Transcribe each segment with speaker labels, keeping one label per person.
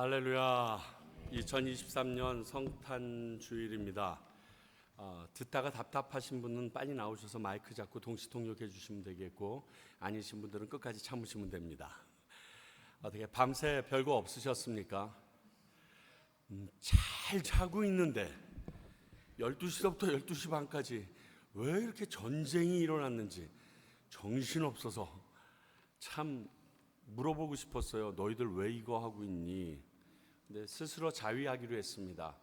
Speaker 1: 할렐루야. 2023년 성탄 주일입니다. 듣다가 답답하신 분은 빨리 나오셔서 마이크 잡고 동시통역해 주시면 되겠고, 아니신 분들은 끝까지 참으시면 됩니다. 어떻게 밤새 별거 없으셨습니까? 잘 자고 있는데 12시부터 12시 반까지 왜 이렇게 전쟁이 일어났는지 정신없어서 참 물어보고 싶었어요. 너희들 왜 이거 하고 있니? 근데 스스로 자위하기로 했습니다.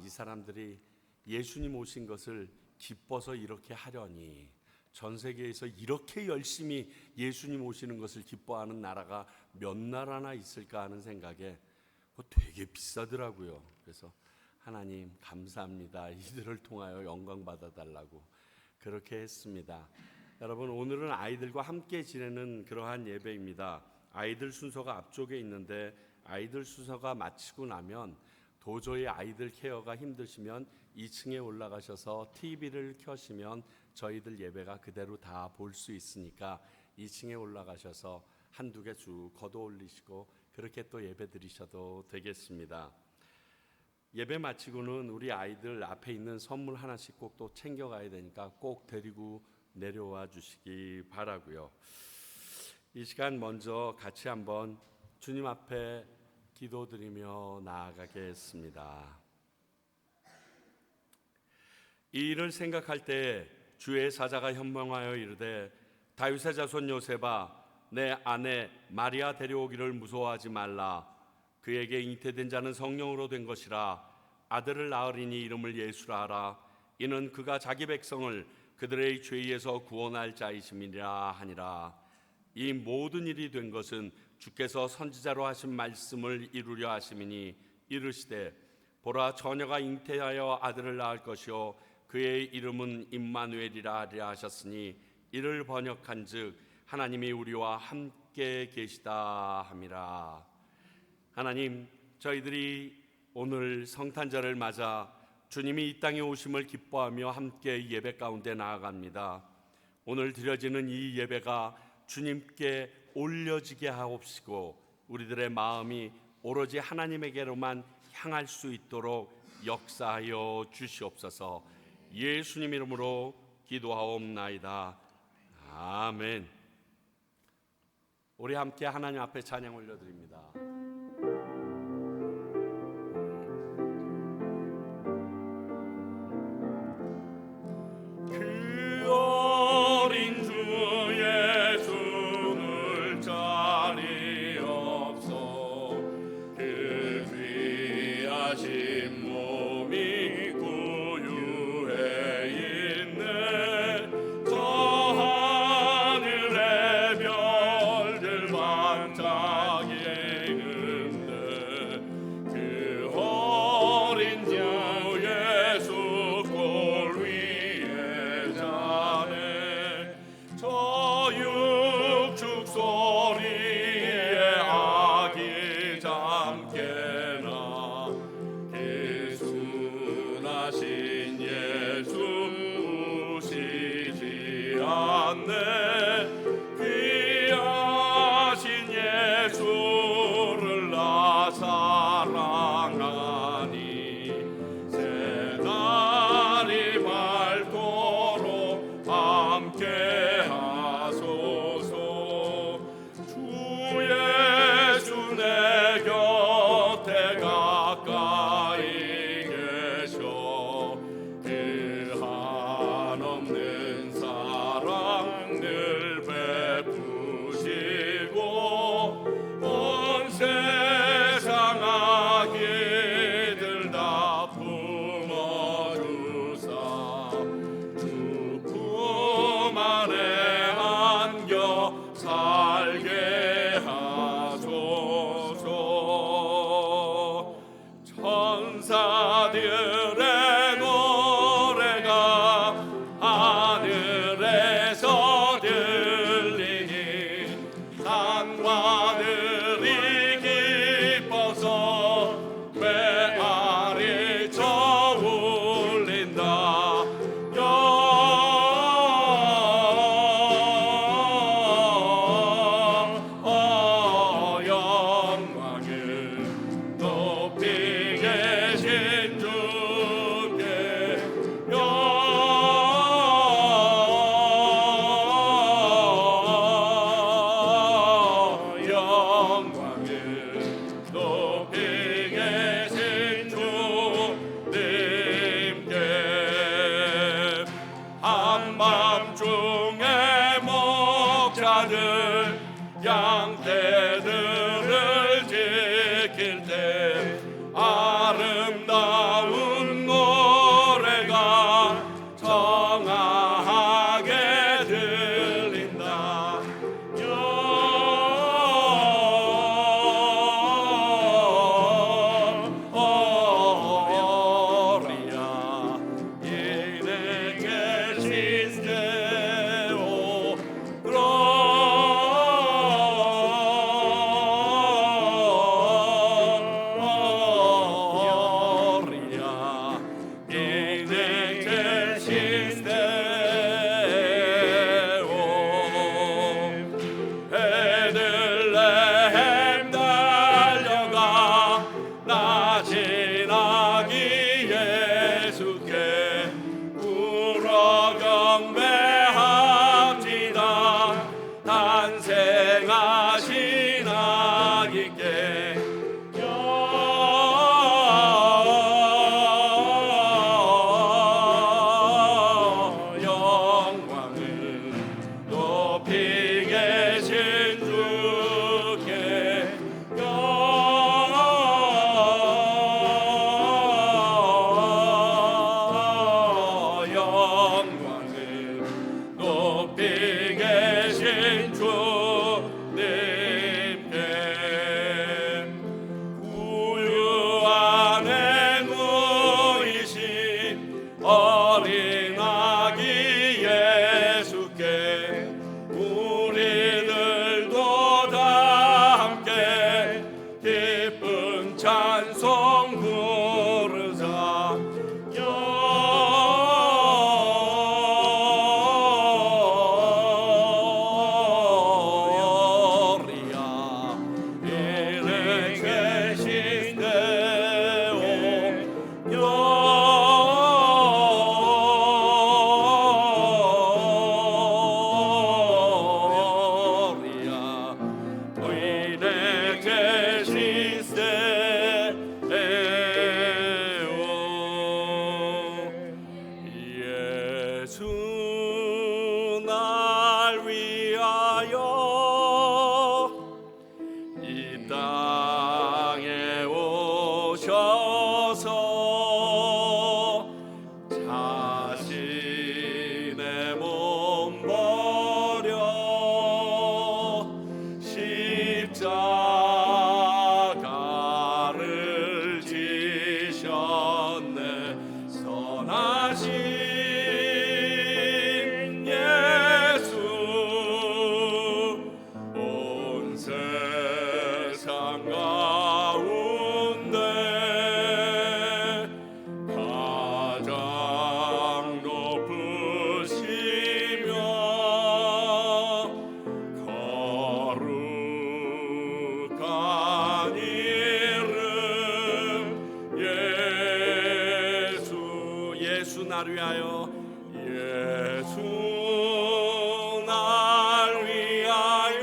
Speaker 1: 이 사람들이 예수님 오신 것을 기뻐서 이렇게 하려니, 전 세계에서 이렇게 열심히 예수님 오시는 것을 기뻐하는 나라가 몇 나라나 있을까 하는 생각에 되게 비싸더라고요. 그래서 하나님 감사합니다. 이들을 통하여 영광 받아달라고 그렇게 했습니다. 여러분, 오늘은 아이들과 함께 지내는 그러한 예배입니다. 아이들 순서가 앞쪽에 있는데, 아이들 순서가 마치고 나면 도저히 아이들 케어가 힘드시면 2층에 올라가셔서 TV를 켜시면 저희들 예배가 그대로 다 볼 수 있으니까 2층에 올라가셔서 한두 개 쭉 걷어 올리시고 그렇게 또 예배 드리셔도 되겠습니다. 예배 마치고는 우리 아이들 앞에 있는 선물 하나씩 꼭 또 챙겨가야 되니까 꼭 데리고 내려와 주시기 바라고요. 이 시간 먼저 같이 한번 주님 앞에 기도드리며 나아가겠습니다. 이 일을 생각할 때 주의 사자가 현명하여 이르되, 다윗의 자손 요셉아, 내 아내 마리아 데려오기를 무서워하지 말라. 그에게 잉태된 자는 성령으로 된 것이라. 아들을 낳으리니 이름을 예수라 하라. 이는 그가 자기 백성을 그들의 죄에서 구원할 자이심이라 하니라. 이 모든 일이 된 것은 주께서 선지자로 하신 말씀을 이루려 하심이니, 이르시되 보라, 처녀가 잉태하여 아들을 낳을 것이요 그의 이름은 임마누엘이라 하리라 하셨으니, 이를 번역한즉 하나님이 우리와 함께 계시다 함이라. 하나님, 저희들이 오늘 성탄절을 맞아 주님이 이 땅에 오심을 기뻐하며 함께 예배 가운데 나아갑니다. 오늘 드려지는 이 예배가 주님께 올려지게 하옵시고, 우리들의 마음이 오로지 하나님에게로만 향할 수 있도록 역사하여 주시옵소서. 예수님 이름으로 기도하옵나이다. 아멘. 우리 함께 하나님 앞에 찬양 올려드립니다.
Speaker 2: 반짝이는
Speaker 1: 예수께 울어 경배합시다. 탄생하신 아기께 영광을 높이 계신 주께 영광을 높이 계신 주님께 부유한 행운이신 어린 아기 예수께 우리들도 다 함께 기쁜 찬송 부르자. 예수 날 위하여 이 땅에 오셔서 자신의 몸 버려 십자가를 지셨네. 선하신 온 세상 가운데 가장 높으시며 거룩한 이름 예수 나를 위하여 예수 날 위하여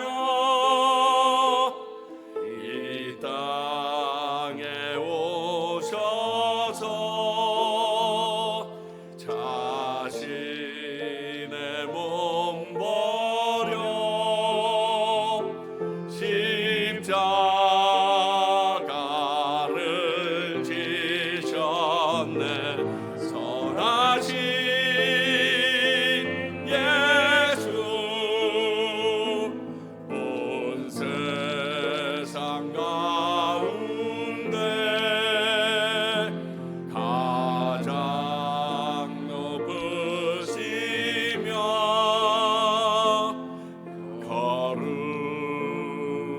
Speaker 1: 이 땅에 오셔서 자신의 몸 버려 십자가를 지셨네. 선하신 온 세상 가운데 가장 높으시며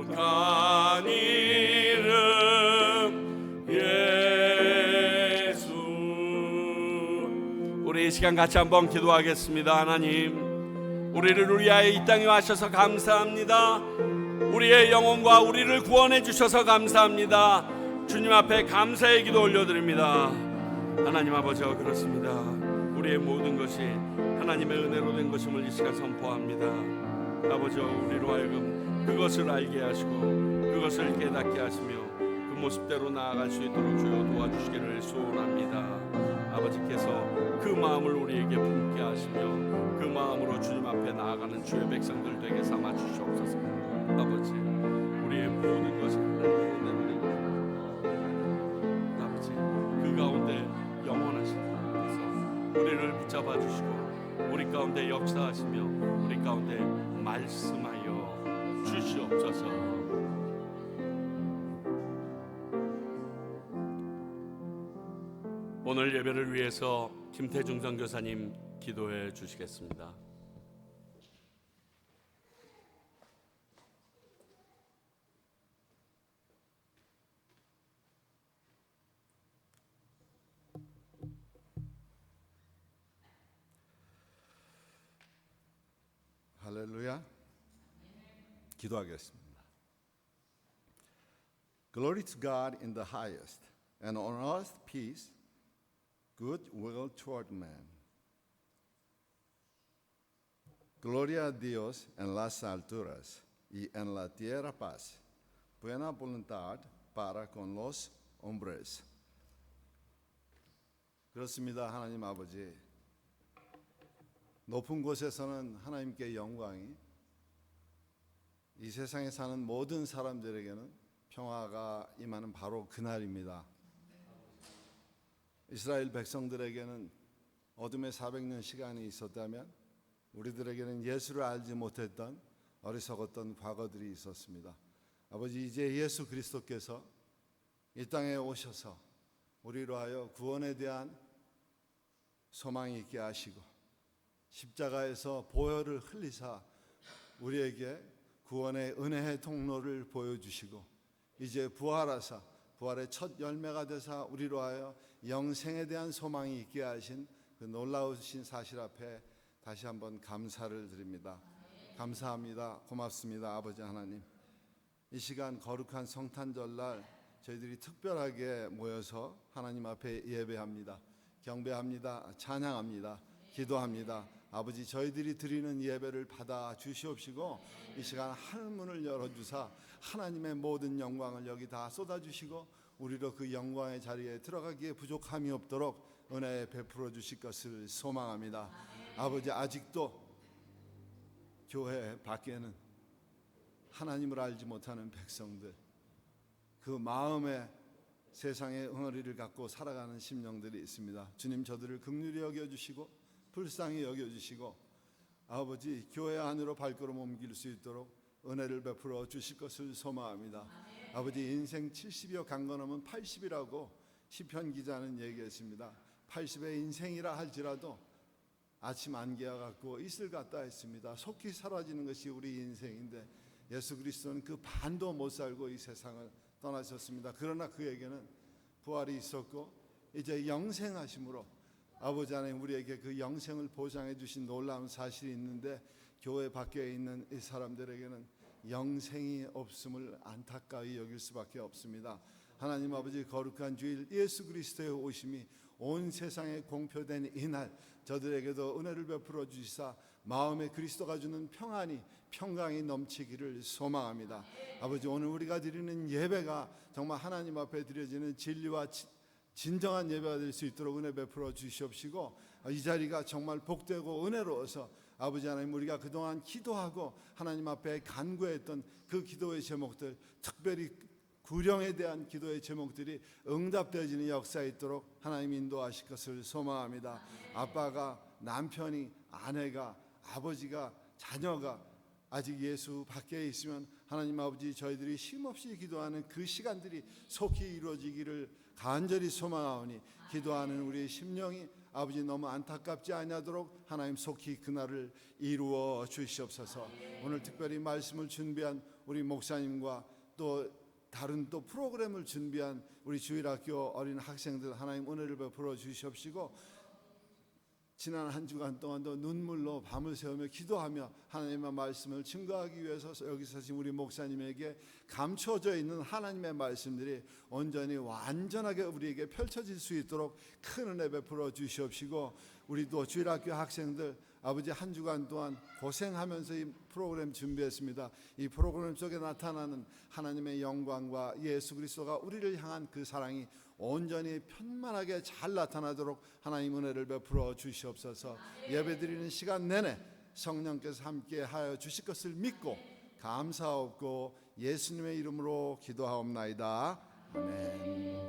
Speaker 1: 거룩한 이름 예수. 우리 이 시간 같이 한번 기도하겠습니다. 하나님, 우리를 위하여 이 땅에 와셔서 감사합니다. 우리의 영혼과 우리를 구원해 주셔서 감사합니다. 주님 앞에 감사의 기도 올려드립니다. 하나님 아버지와 그렇습니다. 우리의 모든 것이 하나님의 은혜로 된 것임을 이 시간 선포합니다. 아버지와 우리로 하여금 그것을 알게 하시고 그것을 깨닫게 하시며 그 모습대로 나아갈 수 있도록 주여 도와주시기를 소원합니다. 아버지께서 그 마음을 우리에게 품게 하시며 그 마음으로 주님 앞에 나아가는 주의 백성들 되게 삼아 주시옵소서. 아버지, 우리의 모든 것을 아버지 그 가운데 영원하신 하나님께서 우리를 붙잡아 주시고 우리 가운데 역사하시며 우리 가운데 말씀하여 주시옵소서. 오늘 예배를 위해서 김태중 선교사님 기도해 주시겠습니다.
Speaker 2: 할렐루야. 기도하겠습니다. Glory to God in the highest, and on earth peace, good will toward man. Gloria a Dios en las alturas y en la tierra paz. Buena voluntad para con los hombres. 그렇습니다. 하나님 아버지, 높은 곳에서는 하나님께 영광이, 이 세상에 사는 모든 사람들에게는 평화가 임하는 바로 그날입니다. 이스라엘 백성들에게는 어둠의 400년 시간이 있었다면 우리들에게는 예수를 알지 못했던 어리석었던 과거들이 있었습니다. 아버지, 이제 예수 그리스도께서 이 땅에 오셔서 우리로 하여 구원에 대한 소망이 있게 하시고 십자가에서 보혈을 흘리사 우리에게 구원의 은혜의 통로를 보여주시고 이제 부활하사 부활의 첫 열매가 되사 우리로 하여 영생에 대한 소망이 있게 하신 그 놀라우신 사실 앞에 다시 한번 감사를 드립니다. 감사합니다. 고맙습니다. 아버지 하나님, 이 시간 거룩한 성탄절날 저희들이 특별하게 모여서 하나님 앞에 예배합니다. 경배합니다. 찬양합니다. 기도합니다. 아버지, 저희들이 드리는 예배를 받아 주시옵시고 이 시간 하늘문을 열어주사 하나님의 모든 영광을 여기 다 쏟아주시고 우리로 그 영광의 자리에 들어가기에 부족함이 없도록 은혜 베풀어 주실 것을 소망합니다. 아버지, 아직도 교회 밖에는 하나님을 알지 못하는 백성들, 그 마음에 세상의 응어리를 갖고 살아가는 심령들이 있습니다. 주님, 저들을 긍휼히 여겨주시고 불쌍히 여겨주시고 아버지, 교회 안으로 발걸음 옮길 수 있도록 은혜를 베풀어 주실 것을 소망합니다. 아버지, 인생 70여 강건하면 80이라고 시편 기자는 얘기했습니다. 80의 인생이라 할지라도 아침 안개와 같고 이슬 같다 했습니다. 속히 사라지는 것이 우리 인생인데 예수 그리스도는 그 반도 못 살고 이 세상을 떠나셨습니다. 그러나 그에게는 부활이 있었고 이제 영생하심으로 아버지 하나님 우리에게 그 영생을 보장해 주신 놀라운 사실이 있는데 교회 밖에 있는 이 사람들에게는 영생이 없음을 안타까이 여길 수밖에 없습니다. 하나님 아버지, 거룩한 주일 예수 그리스도의 오심이 온 세상에 공표된 이날 저들에게도 은혜를 베풀어 주시사 마음에 그리스도가 주는 평안이 평강이 넘치기를 소망합니다. 아버지, 오늘 우리가 드리는 예배가 정말 하나님 앞에 드려지는 진리와 진정한 예배가 될 수 있도록 은혜 베풀어 주시옵시고 이 자리가 정말 복되고 은혜로워서 아버지 하나님, 우리가 그동안 기도하고 하나님 앞에 간구했던 그 기도의 제목들, 특별히 구령에 대한 기도의 제목들이 응답되어지는 역사에 있도록 하나님 인도하실 것을 소망합니다. 아빠가, 남편이, 아내가, 아버지가, 자녀가 아직 예수 밖에 있으면 하나님 아버지, 저희들이 쉼없이 기도하는 그 시간들이 속히 이루어지기를 간절히 소망하오니 기도하는 우리의 심령이 아버지 너무 안타깝지 아니하도록 하나님 속히 그날을 이루어 주시옵소서. 오늘 특별히 말씀을 준비한 우리 목사님과 또 다른 또 프로그램을 준비한 우리 주일학교 어린 학생들 하나님 은혜를 베풀어 주시옵시고 지난 한 주간 동안도 눈물로 밤을 새우며 기도하며 하나님의 말씀을 증거하기 위해서 여기 서신 우리 목사님에게 감춰져 있는 하나님의 말씀들이 온전히 완전하게 우리에게 펼쳐질 수 있도록 큰 은혜 베풀어 주시옵시고 우리도 주일학교 학생들 아버지 한 주간 동안 고생하면서 이 프로그램 준비했습니다. 이 프로그램 속에 나타나는 하나님의 영광과 예수 그리스도가 우리를 향한 그 사랑이 온전히 편만하게 잘 나타나도록 하나님 은혜를 베풀어 주시옵소서. 예배드리는 시간 내내 성령께서 함께 하여 주실 것을 믿고 감사하옵고 예수님의 이름으로 기도하옵나이다. 아멘.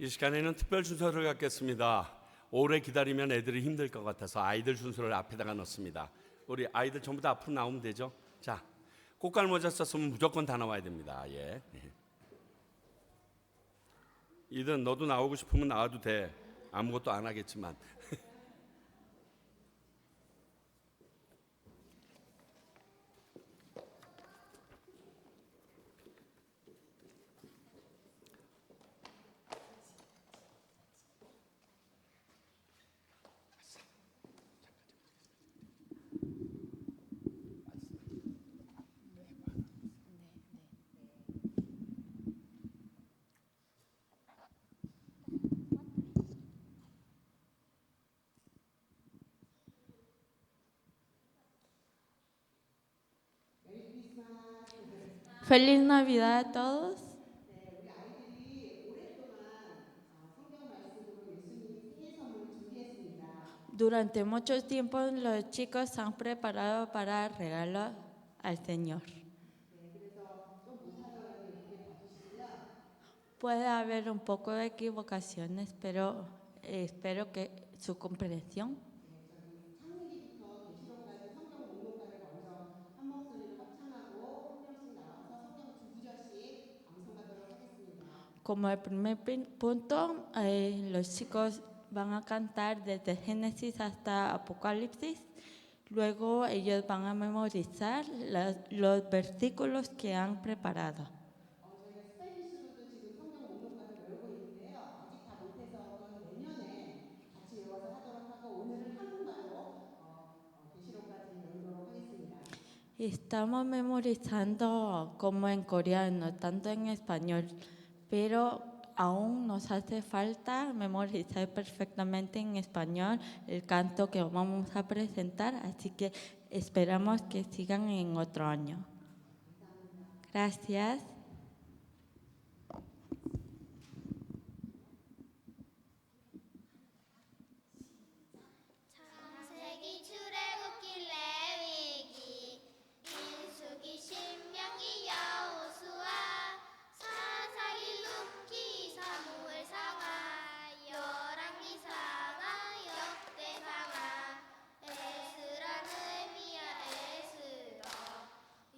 Speaker 1: 이 시간에는 특별 순서를 갖겠습니다. 오래 기다리면 애들이 힘들 것 같아서 아이들 순서를 앞에다가 넣습니다. 우리 아이들 전부 다 앞으로 나오면 되죠. 자, 꽃갈 모자 썼으면 무조건 다 나와야 됩니다. 예. 이든 너도 나오고 싶으면 나와도 돼. 아무것도 안 하겠지만.
Speaker 3: Feliz Navidad a todos.
Speaker 4: 우리 아이들이 오랫동안 성경 말씀으로 예수님 생일 선물 준비했습니다.
Speaker 3: Durante mucho tiempo los chicos han preparado para regalo al Señor.
Speaker 4: 그래서 좀 못하더라도 예쁘게 봐주시고요.
Speaker 3: Puede haber un poco de equivocaciones, pero espero que su comprensión.
Speaker 4: 창세기부터 계시록까지 성경 목록가를 먼저 한 목소리로 합창하고 한 명씩 나와서 성경 두 구절씩 암송하도록 하겠습니다.
Speaker 3: Como el primer punto, los chicos van a cantar desde Génesis hasta Apocalipsis. Luego ellos van a memorizar los versículos que han preparado.
Speaker 4: 저희가 스페인식으로도 지금 성경 목록가를 외우고 있는데요. 아직 다 못해서 그건 내년에 같이 외워서 하도록 하고 오늘은 한국말로 계시록까지 외우도록 하겠습니다.
Speaker 3: Estamos memorizando como en coreano, tanto en español, pero aún nos hace falta memorizar perfectamente en español el canto que vamos a presentar, así que esperamos que sigan en otro año. Gracias.
Speaker 5: 창세기, 출애굽기, 레위기, 민수기, 신명기, 여호수아, 사사기, 룻기, 사무엘 상하, 열왕기 상하, 역대 상하, 에스라, 느헤미야, 에스더,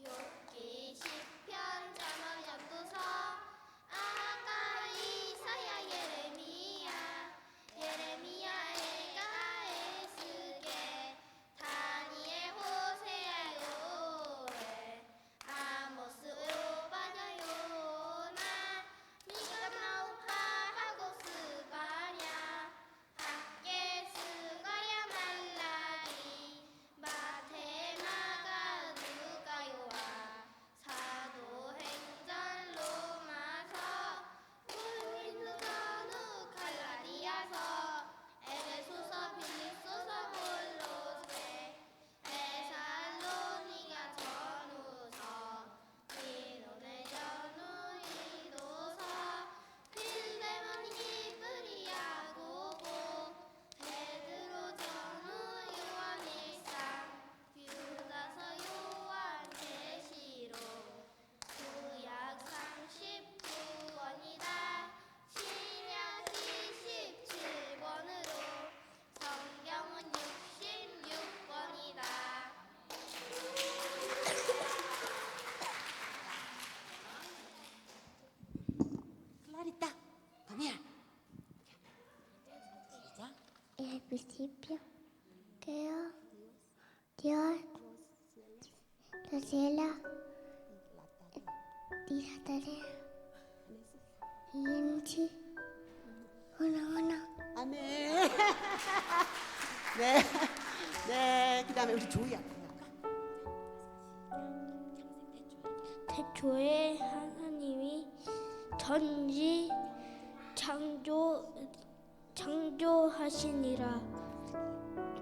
Speaker 5: 욥기, 시편, 잠언, 전도서, 아가, 이사야, 예레미야, 에가, 에스겔, 다니엘, 호세아, 요엘, 아모스, 오바냐, 요나, 미가, 마오카, 하고, 스바냐, 학개, 스가야, 말라기, 마태, 마가, 누가, 요한, 사도행전, 로마서, 고린도, 전후, 갈라디아서, 에베소서, 빌립소서, 골로새, 데살로니가, 전후서, 디도네, 전후, 디도서, 빌레몬, 히브리, 야고보, 베드로, 전후, 요한, 일상, 유다서, 요한, 계시록, 구약 39권이다. 신약 27권으로 성경은 66권이다.
Speaker 6: Clarita, come here. 시작.
Speaker 5: En el principio creó Dios los cielos y la tierra. 임시 하나
Speaker 6: 아멘. 네, 네. 그다음에 우리 조이 한번 할까?
Speaker 5: 태초에 하나님이 천지 창조하시니라.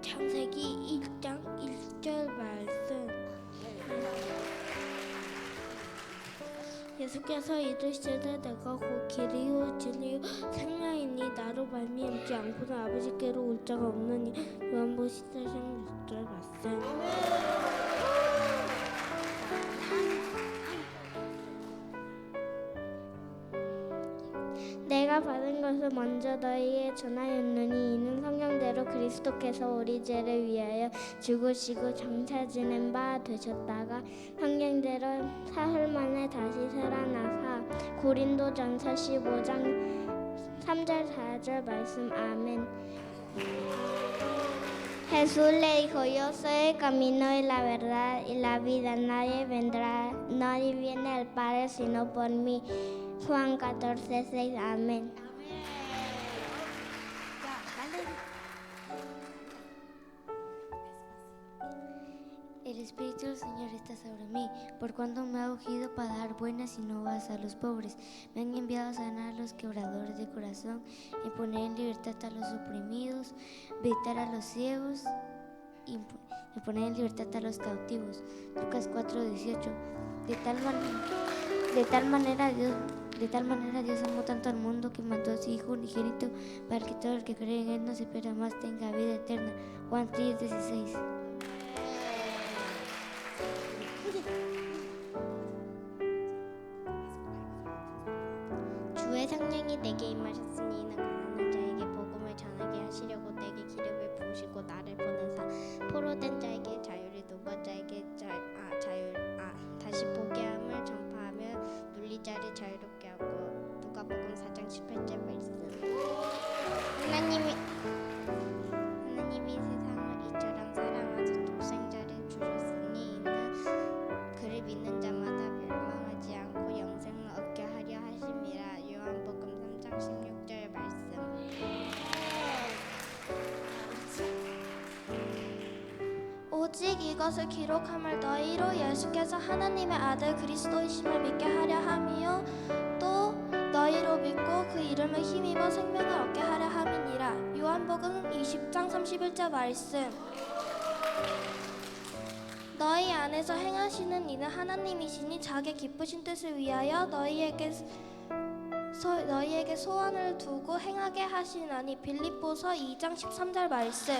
Speaker 5: 창세기 1장 1절 말씀. 예수께서 이르시되 내가 곧 길이요 진리요 생명이니 나로 말미암지 않고는 아버지께로 올 자가 없느니 요한복음 14장 6절 말씀. 내가 받은 것을 먼저 너희에게 전하였느니 이는 성경대로 그리스도께서 우리 죄를 위하여 죽으시고 장차 지낸 바 되셨다가 성경대로 사흘 만에 다시 살아나사 고린도전서 15장 3절 4절 말씀. 아멘. Jesús le dijo, yo soy el camino y la verdad y la vida. Nadie viene al Padre sino por mí. Juan 14:6. Amén.
Speaker 6: 자, 말레리.
Speaker 7: El Espíritu del Señor está sobre mí, por cuanto me ha ungido para dar buenas y nuevas a los pobres. Me han enviado a sanar a los quebradores de corazón y poner en libertad a los oprimidos, visitar a los ciegos y poner en libertad a los cautivos. Lucas 4:18. De tal manera De tal manera Dios amó tanto al mundo que mandó a su Hijo unigénito para que todo el que cree en Él no se pierda más, tenga vida eterna. Juan 3:16.
Speaker 5: 주의 성령이 내게 임하셨으니 이는 가난한 자에게 복음을 전하게 하시려고 내게 기름을 부으시고 나를 보내사 포로된 자에게 자유를 노바자에게 다시 보게 함을 전파하며 눌린 자를 자유롭게 하고 누가복음 4장 18절 말씀. 하나님이 세상을 이처럼 사랑하사 독생자를 주셨으니 이는 그를 믿는 자마다 멸망하지 않고 영생을 얻게 하려 하심이라. 요한복음 3장 16절 말씀.
Speaker 8: 오직 이것을 기록함을 너희로 예수께서 하나님의 아들 그리스도이심을 믿게 하려 함이요 또 너희로 믿고 그 이름을 힘입어 생명을 얻게 하려 함이니라. 요한복음 20장 31절 말씀. 너희 안에서 행하시는 이는 하나님이시니 자기 기쁘신 뜻을 위하여 너희에게 소원을 두고 행하게 하시나니. 빌립보서 2장 13절 말씀.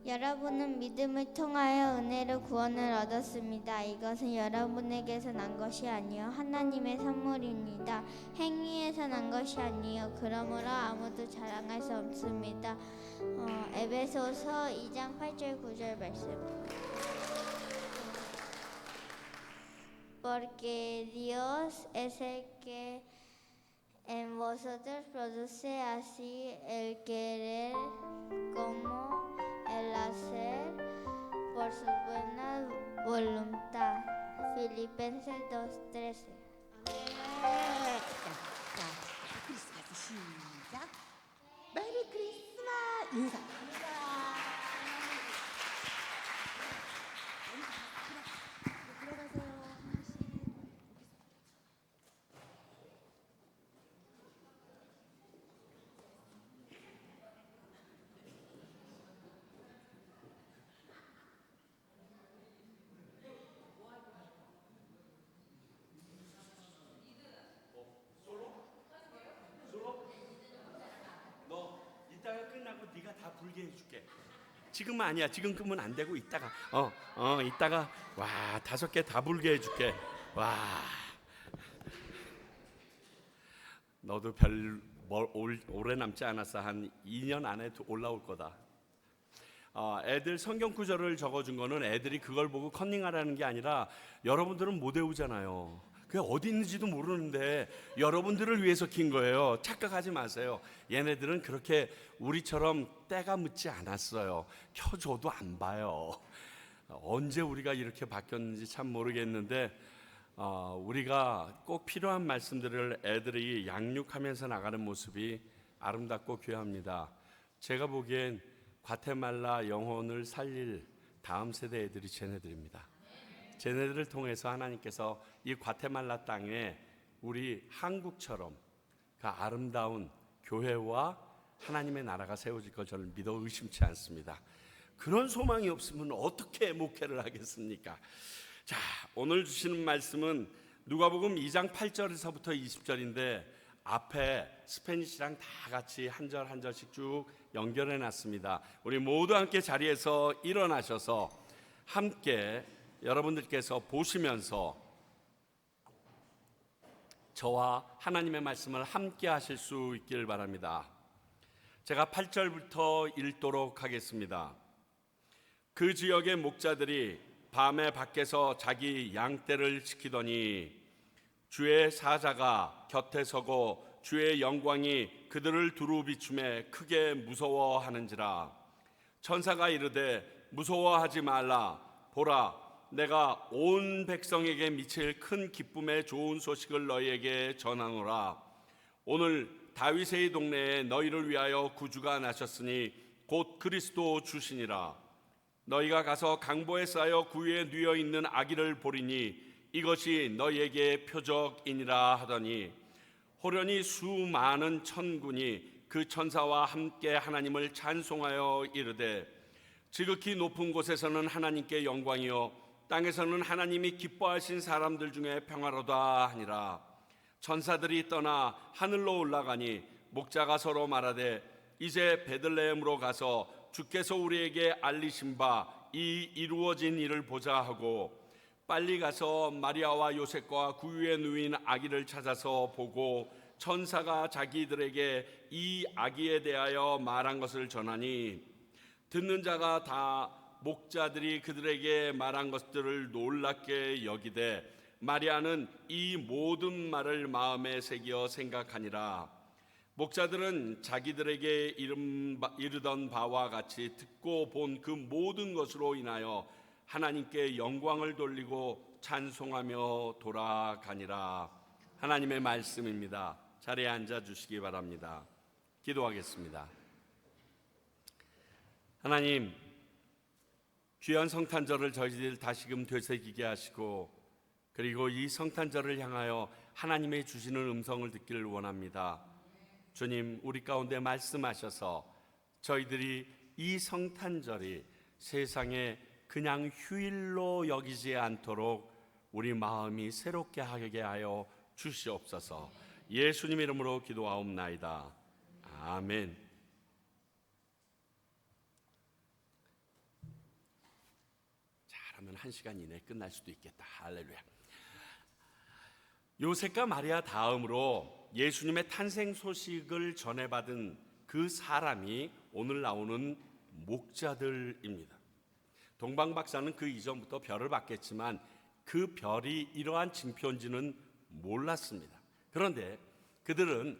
Speaker 7: 여러분은 믿음을 통하여 은혜로 구원을 얻었습니다. 이것은 여러분에게서 난 것이 아니요 하나님의 선물입니다. 행위에서 난 것이 아니요 그러므로 아무도 자랑할 수 없습니다. 에베소서 2장 8절 9절 말씀. Porque Dios es el que en vosotros produce así el querer como el hacer por su buena voluntad. Filipenses 2:13.
Speaker 6: 자, 크리스마스 시작. 메리 크리스마스 인사. 들어가세요.
Speaker 1: 이따가 끝나고 네가 다 불게 해줄게. 지금은 아니야. 지금 끄면 안 되고 이따가 이따가 와 5개 다 불게 해줄게. 와 너도 오래 남지 않았어. 한 2년 안에 올라올 거다. 애들 성경 구절을 적어준 거는 애들이 그걸 보고 컨닝하라는 게 아니라 여러분들은 못 외우잖아요. 그게 어디 있는지도 모르는데 여러분들을 위해서 킨 거예요. 착각하지 마세요. 얘네들은 그렇게 우리처럼 때가 묻지 않았어요. 켜줘도 안 봐요. 언제 우리가 이렇게 바뀌었는지 참 모르겠는데 우리가 꼭 필요한 말씀들을 애들이 양육하면서 나가는 모습이 아름답고 귀합니다. 제가 보기엔 과테말라 영혼을 살릴 다음 세대 애들이 쟤네들입니다. 쟤네들을 통해서 하나님께서 이 과테말라 땅에 우리 한국처럼 그 아름다운 교회와 하나님의 나라가 세워질 걸 저는 믿어 의심치 않습니다. 그런 소망이 없으면 어떻게 목회를 하겠습니까? 자, 오늘 주시는 말씀은 누가복음 2장 8절에서부터 20절인데 앞에 스페니시랑 다 같이 한 절 한 절씩 쭉 연결해 놨습니다. 우리 모두 함께 자리에서 일어나셔서 함께 여러분들께서 보시면서 저와 하나님의 말씀을 함께 하실 수 있기를 바랍니다. 제가 8절부터 읽도록 하겠습니다. 그 지역의 목자들이 밤에 밖에서 자기 양떼를 지키더니 주의 사자가 곁에 서고 주의 영광이 그들을 두루 비춤에 크게 무서워하는지라. 천사가 이르되 무서워하지 말라. 보라, 내가 온 백성에게 미칠 큰 기쁨의 좋은 소식을 너희에게 전하노라. 오늘 다윗의 동네에 너희를 위하여 구주가 나셨으니 곧 그리스도 주시니라. 너희가 가서 강보에 쌓여 구유에 누워 있는 아기를 보리니 이것이 너희에게 표적이니라 하더니 호련히 수많은 천군이 그 천사와 함께 하나님을 찬송하여 이르되 지극히 높은 곳에서는 하나님께 영광이요 땅에서는 하나님이 기뻐하신 사람들 중에 평화로다 하니라. 천사들이 떠나 하늘로 올라가니 목자가 서로 말하되 이제 베들레헴으로 가서 주께서 우리에게 알리신 바 이 이루어진 일을 보자 하고 빨리 가서 마리아와 요셉과 구유에 누인 아기를 찾아서 보고 천사가 자기들에게 이 아기에 대하여 말한 것을 전하니 듣는 자가 다 목자들이 그들에게 말한 것들을 놀랍게 여기되 마리아는 이 모든 말을 마음에 새겨 생각하니라. 목자들은 자기들에게 이르던 바와 같이 듣고 본 그 모든 것으로 인하여 하나님께 영광을 돌리고 찬송하며 돌아가니라. 하나님의 말씀입니다. 자리에 앉아 주시기 바랍니다. 기도하겠습니다. 하나님, 귀한 성탄절을 저희들 다시금 되새기게 하시고 그리고 이 성탄절을 향하여 하나님의 주시는 음성을 듣기를 원합니다. 주님, 우리 가운데 말씀하셔서 저희들이 이 성탄절이 세상에 그냥 휴일로 여기지 않도록 우리 마음이 새롭게 하게 하여 주시옵소서. 예수님 이름으로 기도하옵나이다. 아멘. 잘하면 1시간 이내에 끝날 수도 있겠다. 할렐루야. 요셉과 마리아 다음으로 예수님의 탄생 소식을 전해받은 그 사람이 오늘 나오는 목자들입니다. 동방 박사는 그 이전부터 별을 봤겠지만 그 별이 이러한 징표인지는 몰랐습니다. 그런데 그들은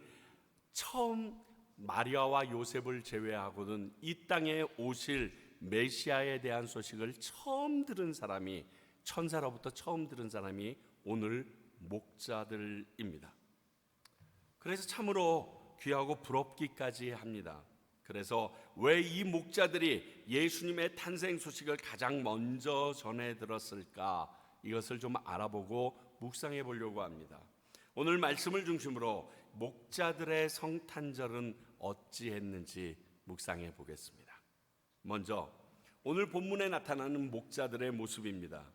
Speaker 1: 처음 마리아와 요셉을 제외하고는 이 땅에 오실 메시아에 대한 소식을 처음 들은 사람이, 천사로부터 처음 들은 사람이 오늘 목자들입니다. 그래서 참으로 귀하고 부럽기까지 합니다. 그래서 왜 이 목자들이 예수님의 탄생 소식을 가장 먼저 전해 들었을까? 이것을 좀 알아보고 묵상해 보려고 합니다. 오늘 말씀을 중심으로 목자들의 성탄절은 어찌했는지 묵상해 보겠습니다. 먼저 오늘 본문에 나타나는 목자들의 모습입니다.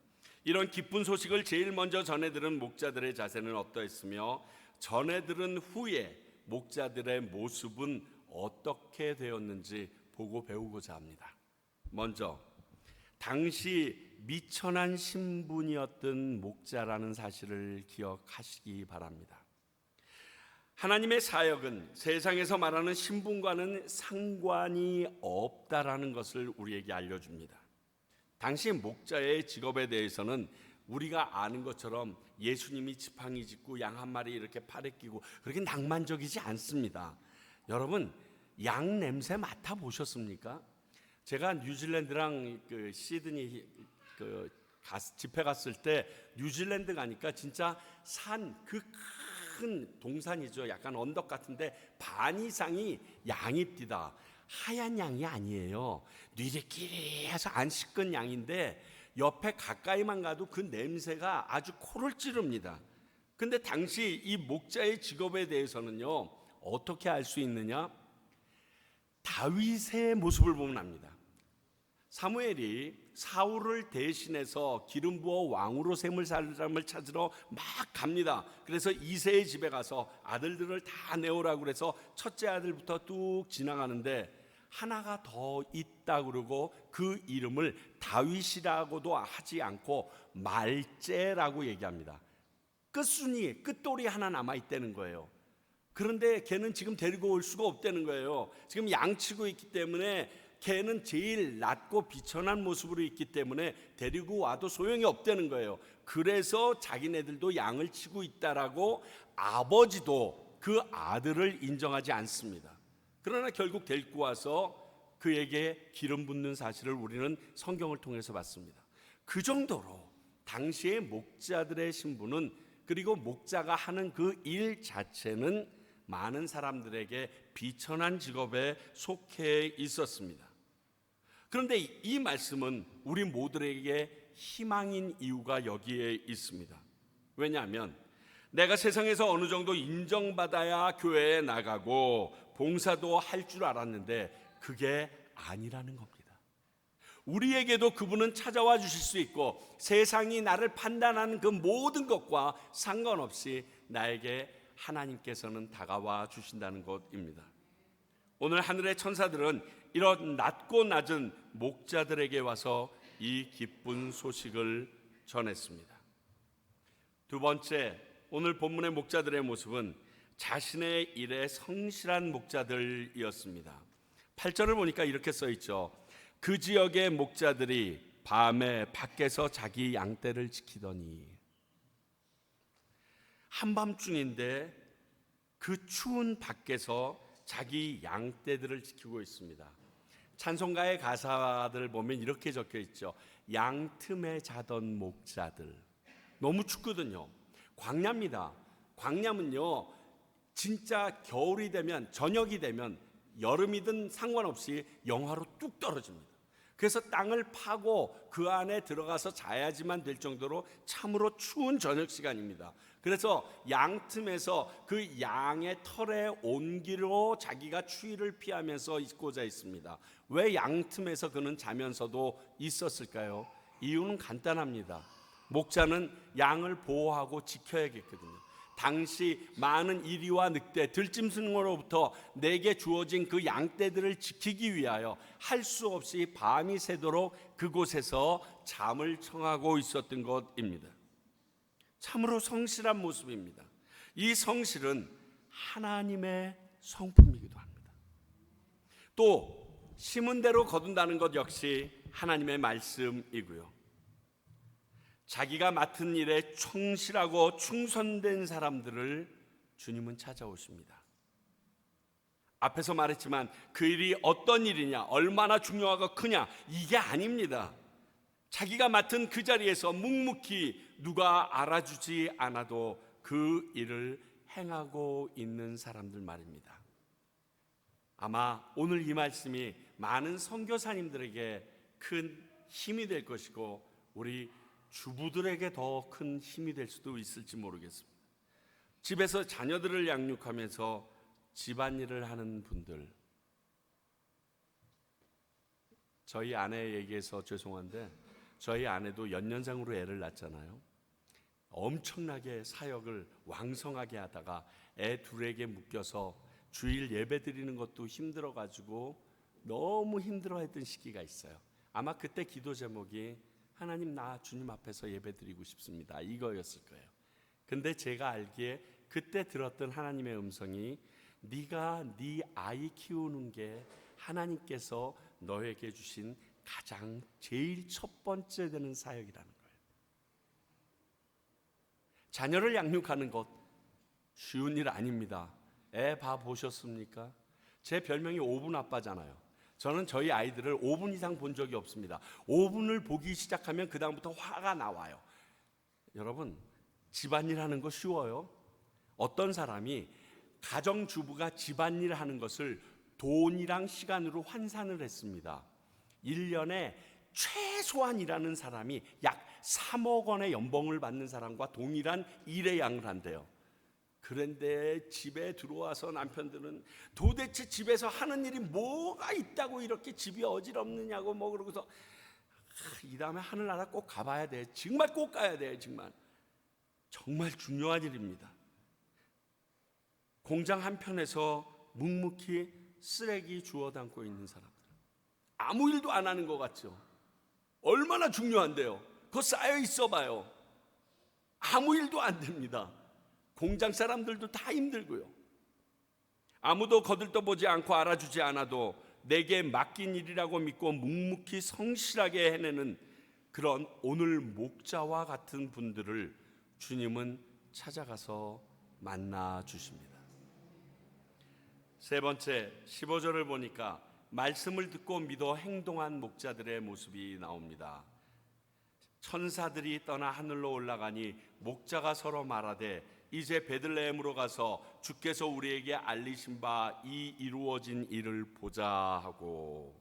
Speaker 1: 이런 기쁜 소식을 제일 먼저 전해 들은 목자들의 자세는 어떠했으며 전해 들은 후에 목자들의 모습은 어떻게 되었는지 보고 배우고자 합니다. 먼저 당시 미천한 신분이었던 목자라는 사실을 기억하시기 바랍니다. 하나님의 사역은 세상에서 말하는 신분과는 상관이 없다라는 것을 우리에게 알려줍니다. 당시 목자의 직업에 대해서는 우리가 아는 것처럼 예수님이 지팡이 짚고 양 한 마리 이렇게 팔에 끼고 그렇게 낭만적이지 않습니다. 여러분, 양 냄새 맡아보셨습니까? 제가 뉴질랜드랑 그 시드니 집회 갔을 때 뉴질랜드 가니까 진짜 산, 그 큰 동산이죠. 약간 언덕 같은데 반 이상이 양입니다. 하얀 양이 아니에요. 뉘리끼리해서 안 씻은 양인데 옆에 가까이만 가도 그 냄새가 아주 코를 찌릅니다. 근데 당시 이 목자의 직업에 대해서는요, 어떻게 알 수 있느냐? 다윗의 모습을 보면 압니다. 사무엘이 사울을 대신해서 기름 부어 왕으로 삼을 사람을 찾으러 막 갑니다. 그래서 이새의 집에 가서 아들들을 다 내오라고 그래서 첫째 아들부터 뚝 지나가는데 하나가 더 있다 그러고 그 이름을 다윗이라고도 하지 않고 말제라고 얘기합니다. 끝순이, 끝돌이 하나 남아있다는 거예요. 그런데 걔는 지금 데리고 올 수가 없다는 거예요. 지금 양치고 있기 때문에 걔는 제일 낮고 비천한 모습으로 있기 때문에 데리고 와도 소용이 없다는 거예요. 그래서 자기네들도 양을 치고 있다라고 아버지도 그 아들을 인정하지 않습니다. 그러나 결국 데리고 와서 그에게 기름 붓는 사실을 우리는 성경을 통해서 봤습니다. 그 정도로 당시의 목자들의 신분은, 그리고 목자가 하는 그 일 자체는 많은 사람들에게 비천한 직업에 속해 있었습니다. 그런데 이 말씀은 우리 모두에게 희망인 이유가 여기에 있습니다. 왜냐하면 내가 세상에서 어느 정도 인정받아야 교회에 나가고 봉사도 할 줄 알았는데 그게 아니라는 겁니다. 우리에게도 그분은 찾아와 주실 수 있고 세상이 나를 판단하는 그 모든 것과 상관없이 나에게 하나님께서는 다가와 주신다는 것입니다. 오늘 하늘의 천사들은 이런 낮고 낮은 목자들에게 와서 이 기쁜 소식을 전했습니다. 두 번째, 오늘 본문의 목자들의 모습은 자신의 일에 성실한 목자들이었습니다. 8절을 보니까 이렇게 써 있죠. 그 지역의 목자들이 밤에 밖에서 자기 양떼를 지키더니. 한밤중인데 그 추운 밖에서 자기 양떼들을 지키고 있습니다. 찬송가의 가사들을 보면 이렇게 적혀 있죠. 양 틈에 자던 목자들. 너무 춥거든요. 광야입니다. 광야는요, 진짜 겨울이 되면, 저녁이 되면, 여름이든 상관없이 영하로 뚝 떨어집니다. 그래서 땅을 파고 그 안에 들어가서 자야지만 될 정도로 참으로 추운 저녁 시간입니다. 그래서 양 틈에서 그 양의 털의 온기로 자기가 추위를 피하면서 있고자 있습니다. 왜 양 틈에서 그는 자면서도 있었을까요? 이유는 간단합니다. 목자는 양을 보호하고 지켜야겠거든요. 당시 많은 이리와 늑대, 들짐승으로부터 내게 주어진 그 양떼들을 지키기 위하여 할 수 없이 밤이 새도록 그곳에서 잠을 청하고 있었던 것입니다. 참으로 성실한 모습입니다. 이 성실은 하나님의 성품이기도 합니다. 또 심은 대로 거둔다는 것 역시 하나님의 말씀이고요. 자기가 맡은 일에 충실하고 충성된 사람들을 주님은 찾아오십니다. 앞에서 말했지만 그 일이 어떤 일이냐, 얼마나 중요하고 크냐, 이게 아닙니다. 자기가 맡은 그 자리에서 묵묵히 누가 알아주지 않아도 그 일을 행하고 있는 사람들 말입니다. 아마 오늘 이 말씀이 많은 선교사님들에게 큰 힘이 될 것이고 우리 주부들에게 더 큰 힘이 될 수도 있을지 모르겠습니다. 집에서 자녀들을 양육하면서 집안일을 하는 분들, 저희 아내 얘기해서 죄송한데 저희 아내도 연년생으로 애를 낳잖아요. 엄청나게 사역을 왕성하게 하다가 애 둘에게 묶여서 주일 예배 드리는 것도 힘들어가지고 너무 힘들어했던 시기가 있어요. 아마 그때 기도 제목이 하나님, 나 주님 앞에서 예배드리고 싶습니다, 이거였을 거예요. 근데 제가 알기에 그때 들었던 하나님의 음성이 네가 네 아이 키우는 게 하나님께서 너에게 주신 가장 제일 첫 번째 되는 사역이라는 거예요. 자녀를 양육하는 것 쉬운 일 아닙니다. 애 봐 보셨습니까? 제 별명이 5분 아빠잖아요. 저는 저희 아이들을 5분 이상 본 적이 없습니다. 5분을 보기 시작하면 그 다음부터 화가 나와요. 여러분, 집안일 하는 거 쉬워요? 어떤 사람이 가정주부가 집안일 하는 것을 돈이랑 시간으로 환산을 했습니다. 1년에 최소한 일하는 사람이 약 3억 원의 연봉을 받는 사람과 동일한 일의 양을 한대요. 그런데 집에 들어와서 남편들은 도대체 집에서 하는 일이 뭐가 있다고 이렇게 집이 어지럽느냐고 뭐 그러고서 이 다음에 하늘나라 꼭 가봐야 돼. 정말 꼭 가야 돼. 정말 중요한 일입니다. 공장 한편에서 묵묵히 쓰레기 주워 담고 있는 사람들, 아무 일도 안 하는 것 같죠? 얼마나 중요한데요. 그거 쌓여 있어 봐요. 아무 일도 안 됩니다. 공장 사람들도 다 힘들고요. 아무도 거들떠보지 않고 알아주지 않아도 내게 맡긴 일이라고 믿고 묵묵히 성실하게 해내는 그런 오늘 목자와 같은 분들을 주님은 찾아가서 만나 주십니다. 세 번째, 15절을 보니까 말씀을 듣고 믿어 행동한 목자들의 모습이 나옵니다. 천사들이 떠나 하늘로 올라가니 목자가 서로 말하되 이제 베들레헴으로 가서 주께서 우리에게 알리신 바 이 이루어진 일을 보자 하고,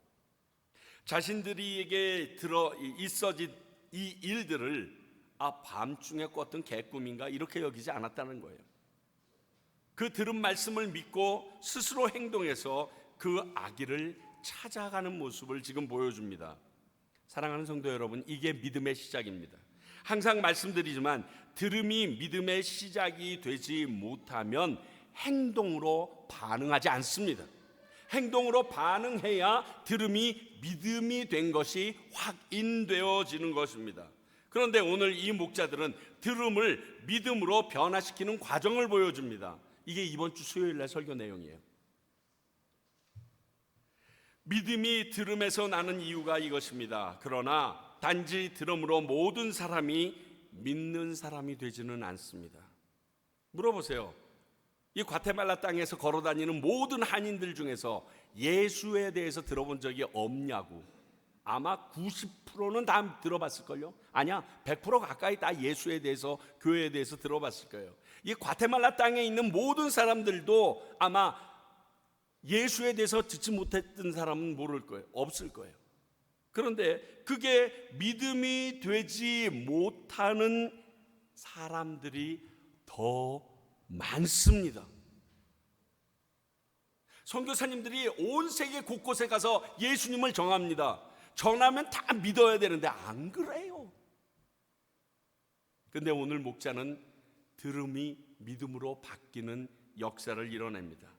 Speaker 1: 자신들에게 있어진 이 일들을 밤중에 꿨던 개꿈인가 이렇게 여기지 않았다는 거예요. 그 들은 말씀을 믿고 스스로 행동해서 그 아기를 찾아가는 모습을 지금 보여줍니다. 사랑하는 성도 여러분, 이게 믿음의 시작입니다. 항상 말씀드리지만 들음이 믿음의 시작이 되지 못하면 행동으로 반응하지 않습니다. 행동으로 반응해야 들음이 믿음이 된 것이 확인되어지는 것입니다. 그런데 오늘 이 목자들은 들음을 믿음으로 변화시키는 과정을 보여줍니다. 이게 이번 주 수요일 날 설교 내용이에요. 믿음이 들음에서 나는 이유가 이것입니다. 그러나 단지 들음으로 모든 사람이 믿는 사람이 되지는 않습니다. 물어보세요. 이 과테말라 땅에서 걸어다니는 모든 한인들 중에서 예수에 대해서 들어본 적이 없냐고. 아마 90%는 다 들어봤을걸요. 아니야, 100% 가까이 다 예수에 대해서, 교회에 대해서 들어봤을 거예요. 이 과테말라 땅에 있는 모든 사람들도 아마 예수에 대해서 듣지 못했던 사람은 모를 거예요. 없을 거예요. 그런데 그게 믿음이 되지 못하는 사람들이 더 많습니다. 선교사님들이 온 세계 곳곳에 가서 예수님을 전합니다. 전하면 다 믿어야 되는데 안 그래요. 근데 오늘 목자는 들음이 믿음으로 바뀌는 역사를 이뤄냅니다.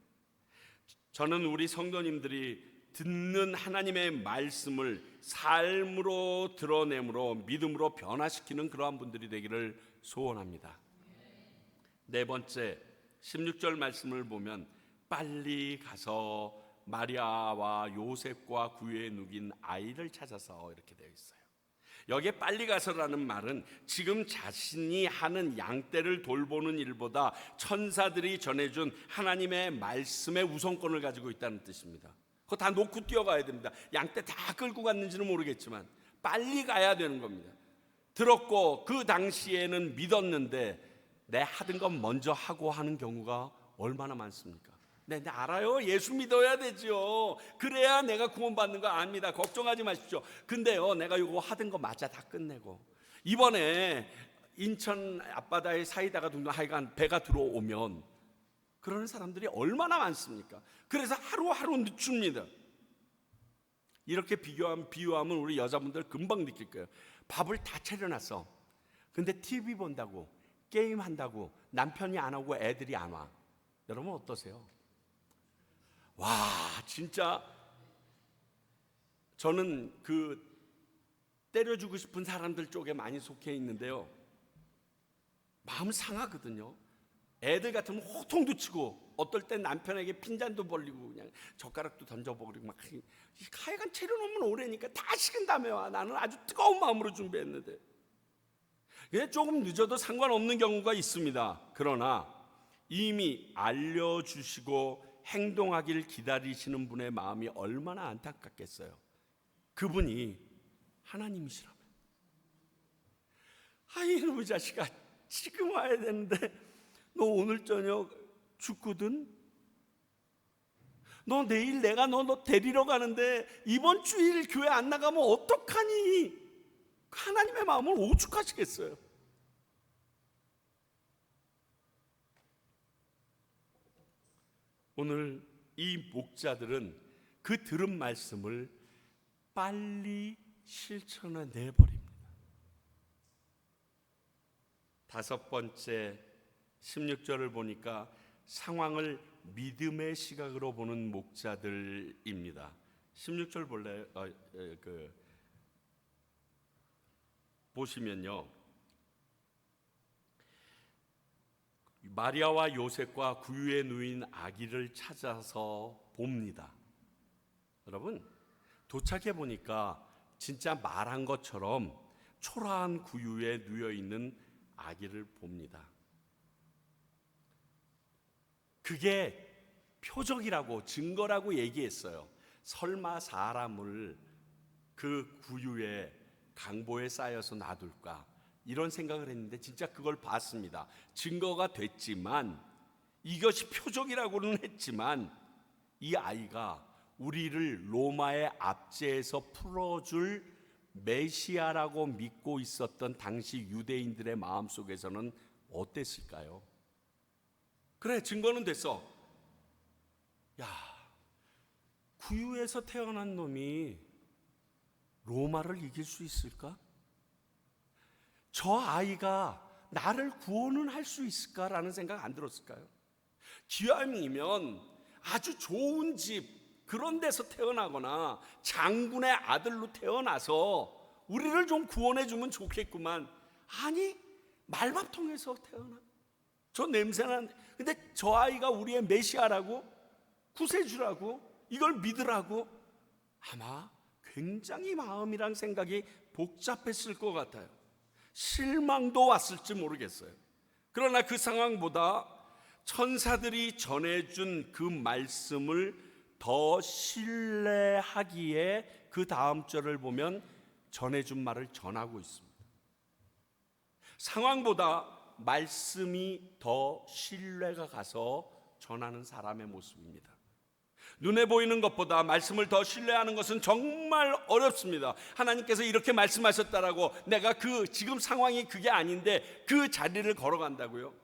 Speaker 1: 저는 우리 성도님들이 듣는 하나님의 말씀을 삶으로 드러내므로 믿음으로 변화시키는 그러한 분들이 되기를 소원합니다. 네 번째, 16절 말씀을 보면 빨리 가서 마리아와 요셉과 구유에 누긴 아이를 찾아서 이렇게 되어 있어요. 여기에 빨리 가서라는 말은 지금 자신이 하는 양떼를 돌보는 일보다 천사들이 전해준 하나님의 말씀의 우선권을 가지고 있다는 뜻입니다. 그거 다 놓고 뛰어가야 됩니다. 양떼 다 끌고 갔는지는 모르겠지만 빨리 가야 되는 겁니다. 들었고 그 당시에는 믿었는데 내 하던 건 먼저 하고 하는 경우가 얼마나 많습니까? 네, 알아요. 예수 믿어야 되죠. 그래야 내가 구원받는 거 압니다. 걱정하지 마십시오. 근데요, 내가 이거 하던 거 맞아 다 끝내고 이번에 인천 앞바다에 사이다가 둥둥 하여간 배가 들어오면 그러는 사람들이 얼마나 많습니까? 그래서 하루하루 늦춥니다. 이렇게 비유하면 우리 여자분들 금방 느낄 거예요. 밥을 다 차려놨어. 근데 TV 본다고 게임 한다고 남편이 안 오고 애들이 안 와. 여러분 어떠세요? 와, 진짜 저는 그 때려주고 싶은 사람들 쪽에 많이 속해 있는데요, 마음 상하거든요. 애들 같으면 호통도 치고 어떨 땐 남편에게 핀잔도 벌리고 그냥 젓가락도 던져버리고 막 하여간 차려놓으면 오래니까 다 식은다며. 나는 아주 뜨거운 마음으로 준비했는데 조금 늦어도 상관없는 경우가 있습니다. 그러나 이미 알려주시고 행동하길 기다리시는 분의 마음이 얼마나 안타깝겠어요. 그분이 하나님이시라면. 아이 놈의 자식아, 지금 와야 되는데 너 오늘 저녁 죽거든. 너 내일 내가 너 데리러 가는데 이번 주일 교회 안 나가면 어떡하니? 하나님의 마음을 오죽하시겠어요. 오늘 이 목자들은 그 들은 말씀을 빨리 실천해 내버립니다. 다섯 번째, 16절을 보니까 상황을 믿음의 시각으로 보는 목자들입니다. 16절 볼래요? 보시면요, 마리아와 요셉과 구유에 누인 아기를 찾아서 봅니다. 여러분, 도착해 보니까 진짜 말한 것처럼 초라한 구유에 누워 있는 아기를 봅니다. 그게 표적이라고, 증거라고 얘기했어요. 설마 사람을 그 구유에 강보에 쌓여서 놔둘까, 이런 생각을 했는데 진짜 그걸 봤습니다. 증거가 됐지만, 이것이 표적이라고는 했지만 이 아이가 우리를 로마의 압제에서 풀어줄 메시아라고 믿고 있었던 당시 유대인들의 마음속에서는 어땠을까요? 그래, 증거는 됐어. 야, 구유에서 태어난 놈이 로마를 이길 수 있을까? 저 아이가 나를 구원은 할 수 있을까라는 생각 안 들었을까요? 기왕이면 아주 좋은 집 그런 데서 태어나거나 장군의 아들로 태어나서 우리를 좀 구원해 주면 좋겠구만. 아니, 말밥통에서 태어나. 저 냄새나는. 근데 저 아이가 우리의 메시아라고, 구세주라고, 이걸 믿으라고. 아마 굉장히 마음이란 생각이 복잡했을 것 같아요. 실망도 왔을지 모르겠어요. 그러나 그 상황보다 천사들이 전해준 그 말씀을 더 신뢰하기에 그 다음 절을 보면 전해준 말을 전하고 있습니다. 상황보다 말씀이 더 신뢰가 가서 전하는 사람의 모습입니다. 눈에 보이는 것보다 말씀을 더 신뢰하는 것은 정말 어렵습니다. 하나님께서 이렇게 말씀하셨다라고 내가 지금 상황이 그게 아닌데 그 자리를 걸어간다고요?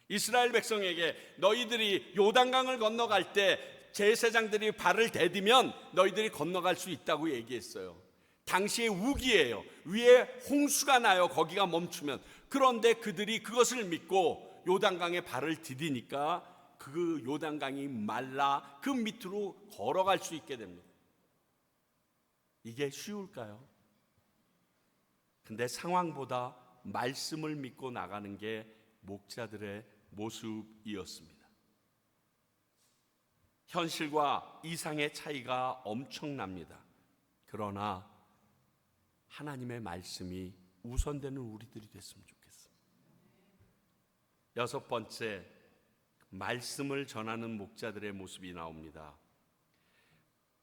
Speaker 1: 이스라엘 백성에게 너희들이 요단강을 건너갈 때 제사장들이 발을 디디면 너희들이 건너갈 수 있다고 얘기했어요. 당시의 우기예요. 위에 홍수가 나요. 거기가 멈추면. 그런데 그들이 그것을 믿고 요단강에 발을 디디니까 그 요단강이 말라 그 밑으로 걸어갈 수 있게 됩니다. 이게 쉬울까요? 근데 상황보다 말씀을 믿고 나가는 게 목자들의 모습이었습니다. 현실과 이상의 차이가 엄청납니다. 그러나 하나님의 말씀이 우선되는 우리들이 됐으면 좋겠습니다. 여섯 번째, 말씀을 전하는 목자들의 모습이 나옵니다.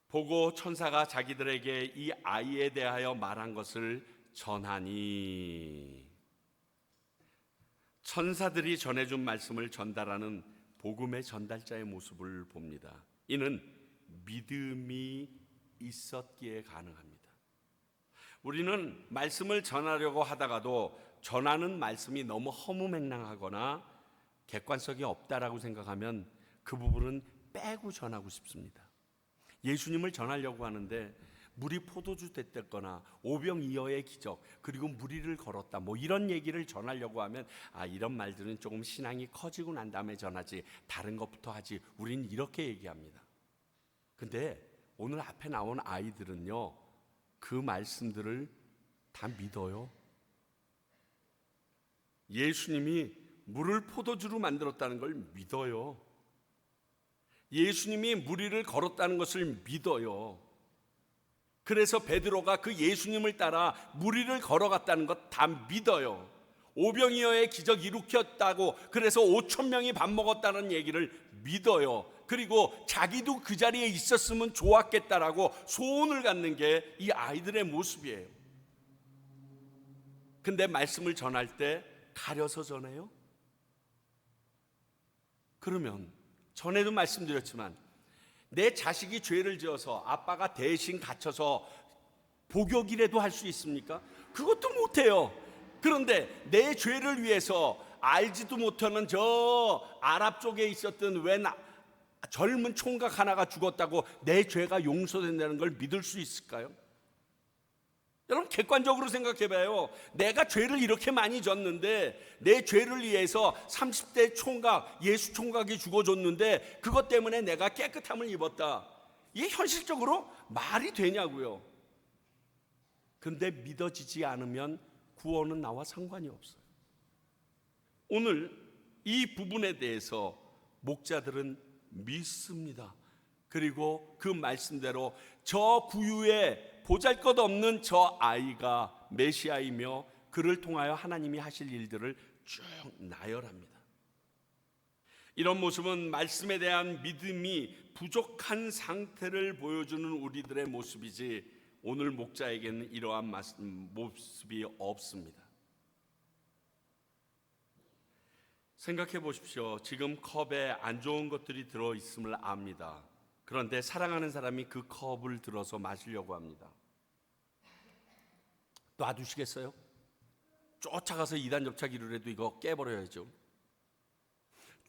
Speaker 1: 보고 천사가 자기들에게 이 아이에 대하여 말한 것을 전하니. 천사들이 전해준 말씀을 전달하는 복음의 전달자의 모습을 봅니다. 이는 믿음이 있었기에 가능합니다. 우리는 말씀을 전하려고 하다가도 전하는 말씀이 너무 허무맹랑하거나 객관성이 없다라고 생각하면 그 부분은 빼고 전하고 싶습니다. 예수님을 전하려고 하는데 물이 포도주 됐거나 오병이어의 기적 그리고 무리를 걸었다 뭐 이런 얘기를 전하려고 하면 이런 말들은 조금 신앙이 커지고 난 다음에 전하지 다른 것부터 하지 우린 이렇게 얘기합니다. 근데 오늘 앞에 나온 아이들은요 그 말씀들을 다 믿어요. 예수님이 물을 포도주로 만들었다는 걸 믿어요. 예수님이 무리를 걸었다는 것을 믿어요. 그래서 베드로가 그 예수님을 따라 무리를 걸어갔다는 것 다 믿어요. 오병이어의 기적 일으켰다고 그래서 5,000명이 밥 먹었다는 얘기를 믿어요. 그리고 자기도 그 자리에 있었으면 좋았겠다라고 소원을 갖는 게 이 아이들의 모습이에요. 근데 말씀을 전할 때 가려서 전해요? 그러면 전에도 말씀드렸지만 내 자식이 죄를 지어서 아빠가 대신 갇혀서 복역이라도 할 수 있습니까? 그것도 못해요. 그런데 내 죄를 위해서 알지도 못하는 저 아랍 쪽에 있었던 젊은 총각 하나가 죽었다고 내 죄가 용서된다는 걸 믿을 수 있을까요? 여러분 객관적으로 생각해봐요. 내가 죄를 이렇게 많이 졌는데 내 죄를 위해서 30대 총각, 예수 총각이 죽어줬는데 그것 때문에 내가 깨끗함을 입었다. 이게 현실적으로 말이 되냐고요. 근데 믿어지지 않으면 구원은 나와 상관이 없어요. 오늘 이 부분에 대해서 목자들은 믿습니다. 그리고 그 말씀대로 저 구유에 보잘것없는 저 아이가 메시아이며 그를 통하여 하나님이 하실 일들을 쭉 나열합니다. 이런 모습은 말씀에 대한 믿음이 부족한 상태를 보여주는 우리들의 모습이지 오늘 목자에게는 이러한 모습이 없습니다. 생각해 보십시오. 지금 컵에 안 좋은 것들이 들어있음을 압니다. 그런데 사랑하는 사람이 그 컵을 들어서 마시려고 합니다. 놔두시겠어요? 쫓아가서 이단 접착기를 해도 이거 깨버려야죠.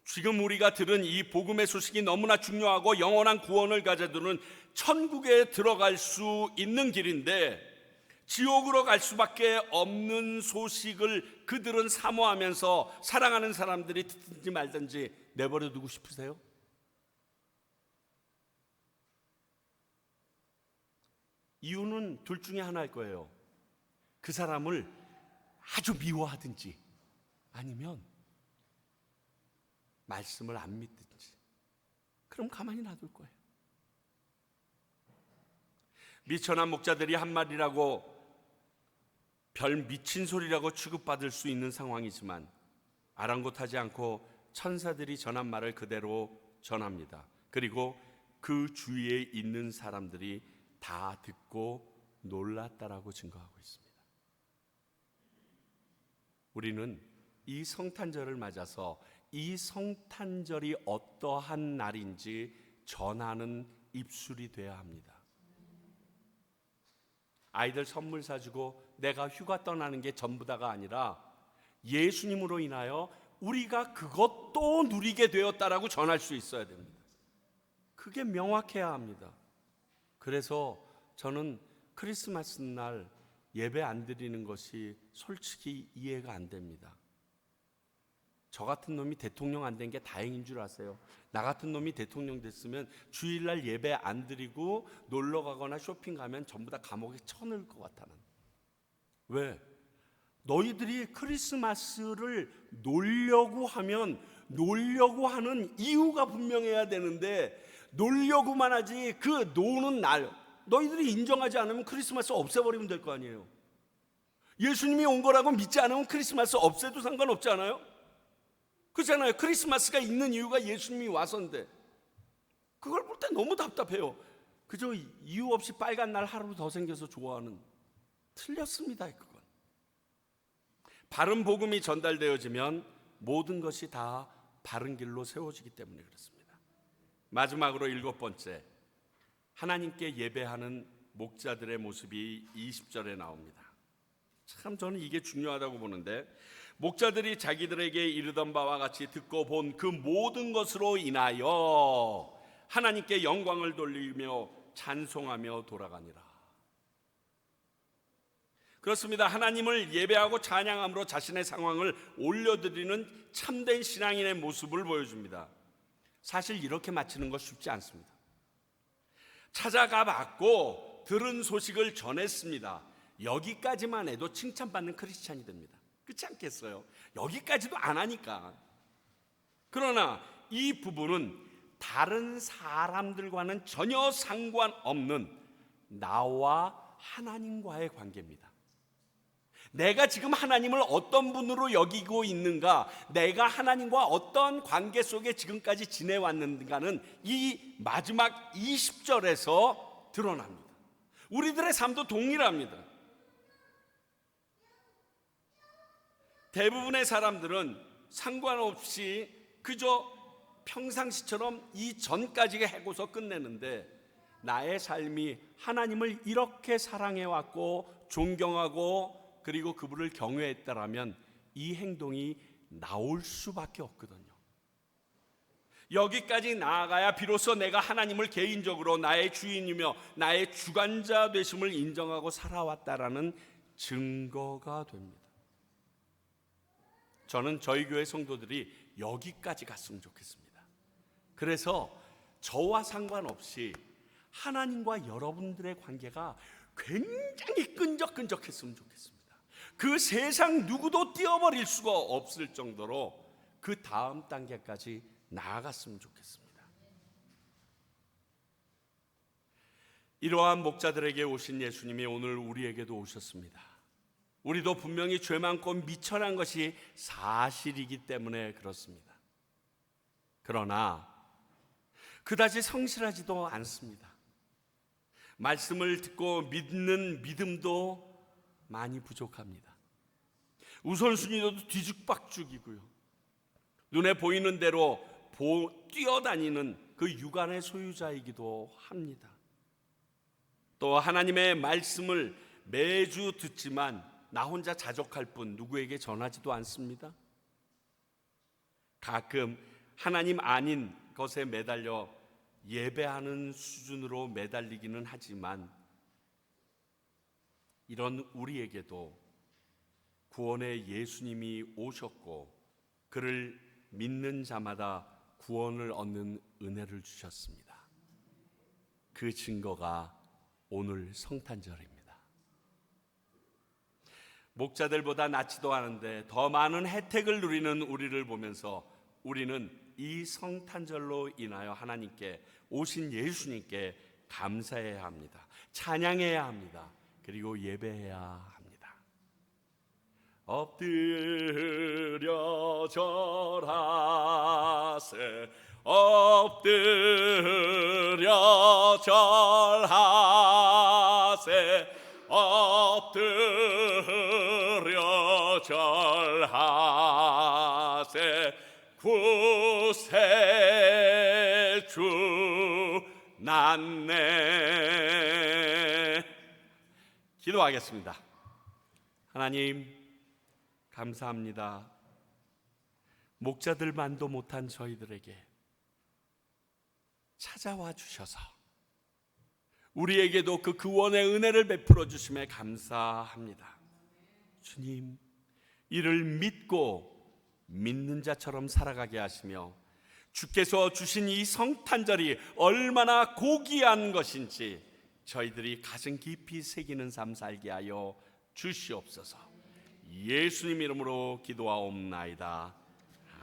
Speaker 1: 지금 우리가 들은 이 복음의 소식이 너무나 중요하고 영원한 구원을 가져두는 천국에 들어갈 수 있는 길인데 지옥으로 갈 수밖에 없는 소식을 그들은 사모하면서 사랑하는 사람들이 듣든지 말든지 내버려 두고 싶으세요? 이유는 둘 중에 하나일 거예요. 그 사람을 아주 미워하든지 아니면 말씀을 안 믿든지. 그럼 가만히 놔둘 거예요. 미천한 목자들이 한 말이라고 별 미친 소리라고 취급받을 수 있는 상황이지만 아랑곳하지 않고 천사들이 전한 말을 그대로 전합니다. 그리고 그 주위에 있는 사람들이 다 듣고 놀랐다라고 증거하고 있습니다. 우리는 이 성탄절을 맞아서 이 성탄절이 어떠한 날인지 전하는 입술이 되어야 합니다. 아이들 선물 사주고 내가 휴가 떠나는 게 전부다가 아니라 예수님으로 인하여 우리가 그것도 누리게 되었다라고 전할 수 있어야 됩니다. 그게 명확해야 합니다. 그래서 저는 크리스마스 날 예배 안 드리는 것이 솔직히 이해가 안 됩니다. 저 같은 놈이 대통령 안 된 게 다행인 줄 아세요? 나 같은 놈이 대통령 됐으면 주일날 예배 안 드리고 놀러 가거나 쇼핑 가면 전부 다 감옥에 쳐넣을 것 같아는. 왜? 너희들이 크리스마스를 놀려고 하면 놀려고 하는 이유가 분명해야 되는데 놀려고만 하지 그 노는 날 너희들이 인정하지 않으면 크리스마스 없애버리면 될 거 아니에요. 예수님이 온 거라고 믿지 않으면 크리스마스 없애도 상관없지 않아요? 그렇잖아요. 크리스마스가 있는 이유가 예수님이 와서인데 그걸 볼 때 너무 답답해요. 그저 이유 없이 빨간 날 하루 더 생겨서 좋아하는. 틀렸습니다. 그건 바른 복음이 전달되어지면 모든 것이 다 바른 길로 세워지기 때문에 그렇습니다. 마지막으로 7번째, 하나님께 예배하는 목자들의 모습이 20절에 나옵니다. 참 저는 이게 중요하다고 보는데, 목자들이 자기들에게 이르던 바와 같이 듣고 본 그 모든 것으로 인하여 하나님께 영광을 돌리며 찬송하며 돌아가니라. 그렇습니다. 하나님을 예배하고 찬양함으로 자신의 상황을 올려드리는 참된 신앙인의 모습을 보여줍니다. 사실 이렇게 마치는 것 쉽지 않습니다. 찾아가 봤고 들은 소식을 전했습니다. 여기까지만 해도 칭찬받는 크리스찬이 됩니다. 그렇지 않겠어요? 여기까지도 안 하니까. 그러나 이 부분은 다른 사람들과는 전혀 상관없는 나와 하나님과의 관계입니다. 내가 지금 하나님을 어떤 분으로 여기고 있는가, 내가 하나님과 어떤 관계 속에 지금까지 지내왔는가는 이 마지막 20절에서 드러납니다. 우리들의 삶도 동일합니다. 대부분의 사람들은 상관없이 그저 평상시처럼 이 전까지의 해고서 끝내는데, 나의 삶이 하나님을 이렇게 사랑해왔고 존경하고 그리고 그분을 경외했다라면 이 행동이 나올 수밖에 없거든요. 여기까지 나아가야 비로소 내가 하나님을 개인적으로 나의 주인이며 나의 주관자 되심을 인정하고 살아왔다라는 증거가 됩니다. 저는 저희 교회 성도들이 여기까지 갔으면 좋겠습니다. 그래서 저와 상관없이 하나님과 여러분들의 관계가 굉장히 끈적끈적했으면 좋겠습니다. 그 세상 누구도 띄워버릴 수가 없을 정도로 그 다음 단계까지 나아갔으면 좋겠습니다. 이러한 목자들에게 오신 예수님이 오늘 우리에게도 오셨습니다. 우리도 분명히 죄 많고 미천한 것이 사실이기 때문에 그렇습니다. 그러나 그다지 성실하지도 않습니다. 말씀을 듣고 믿는 믿음도 많이 부족합니다. 우선순위도 뒤죽박죽이고요. 눈에 보이는 대로 뛰어다니는 그 육안의 소유자이기도 합니다. 또 하나님의 말씀을 매주 듣지만 나 혼자 자족할 뿐 누구에게 전하지도 않습니다. 가끔 하나님 아닌 것에 매달려 예배하는 수준으로 매달리기는 하지만 이런 우리에게도 구원의 예수님이 오셨고 그를 믿는 자마다 구원을 얻는 은혜를 주셨습니다. 그 증거가 오늘 성탄절입니다. 목자들보다 낫지도 않은데 더 많은 혜택을 누리는 우리를 보면서 우리는 이 성탄절로 인하여 하나님께 오신 예수님께 감사해야 합니다. 찬양해야 합니다. 그리고 예배해야 합니다. 엎드려 절하세, 엎드려 절하세, 엎드려 절하세. 구세주 났네. 기도하겠습니다. 하나님 감사합니다. 목자들만도 못한 저희들에게 찾아와 주셔서 우리에게도 그 구원의 은혜를 베풀어 주심에 감사합니다. 주님, 이를 믿고 믿는 자처럼 살아가게 하시며 주께서 주신 이 성탄절이 얼마나 고귀한 것인지 저희들이 가슴 깊이 새기는 삶 살게 하여 주시옵소서. 예수님 이름으로 기도하옵나이다.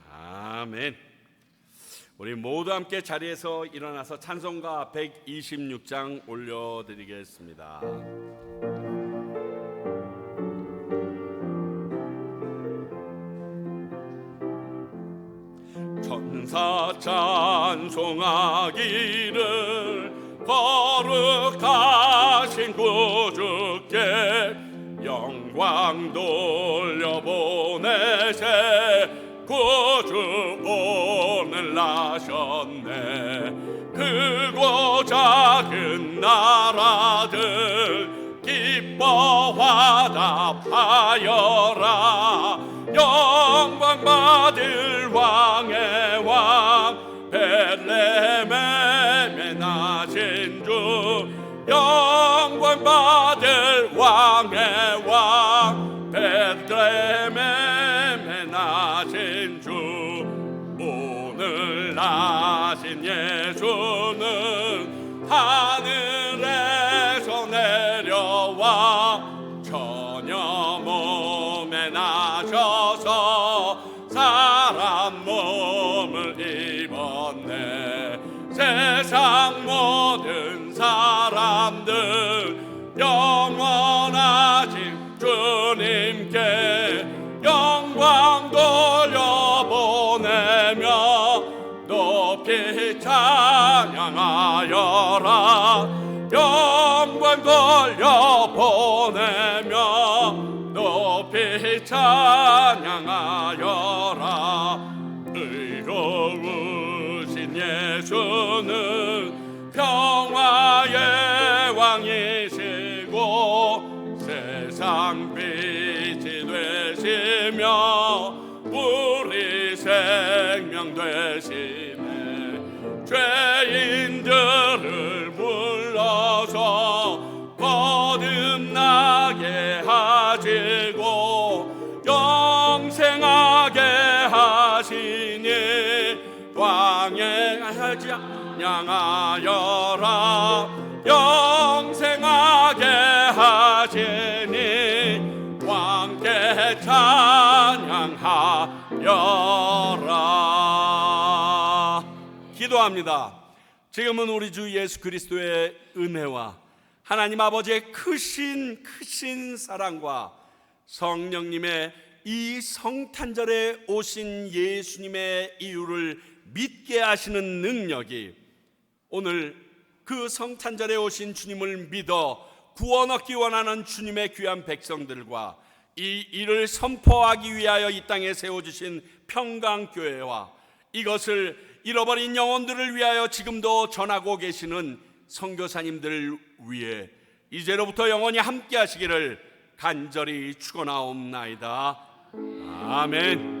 Speaker 1: 아멘. 우리 모두 함께 자리에서 일어나서 찬송가 126장 올려드리겠습니다. 천사 찬송하기를 거룩하신 구주께 영광 돌려보내세. 구주 오늘 나셨네. 크고 작은 나라들 기뻐 화답하여라. 영광 받을 왕의 왕 베들레헴에 나신 주. 영광 받을 왕의 왕 베들레헴에 나신 주. 오늘 나신 예수는 하늘에서 내려와 처녀 몸에 나셔서 사람 몸을 입었네. 세상 모든 사람들 영원하신 주님께 영광 돌려보내며 높이 찬양하여라. 영광 돌려보내며 높이 찬양하여라. 의로우신 예수는 평화의 왕이시고 세상 빛이 되시며 우리 생명 되시네. 죄인들을 불러서 거듭나게 하시고 영생하게 하시니 광야하지 찬양하여라. 영생하게 하시니 왕께 찬양하여라. 기도합니다. 지금은 우리 주 예수 그리스도의 은혜와 하나님 아버지의 크신 사랑과 성령님의 이 성탄절에 오신 예수님의 이유를 믿게 하시는 능력이 오늘 그 성탄절에 오신 주님을 믿어 구원 얻기 원하는 주님의 귀한 백성들과 이 일을 선포하기 위하여 이 땅에 세워주신 평강교회와 이것을 잃어버린 영혼들을 위하여 지금도 전하고 계시는 선교사님들을 위해 이제로부터 영원히 함께 하시기를 간절히 축원하옵나이다. 아멘.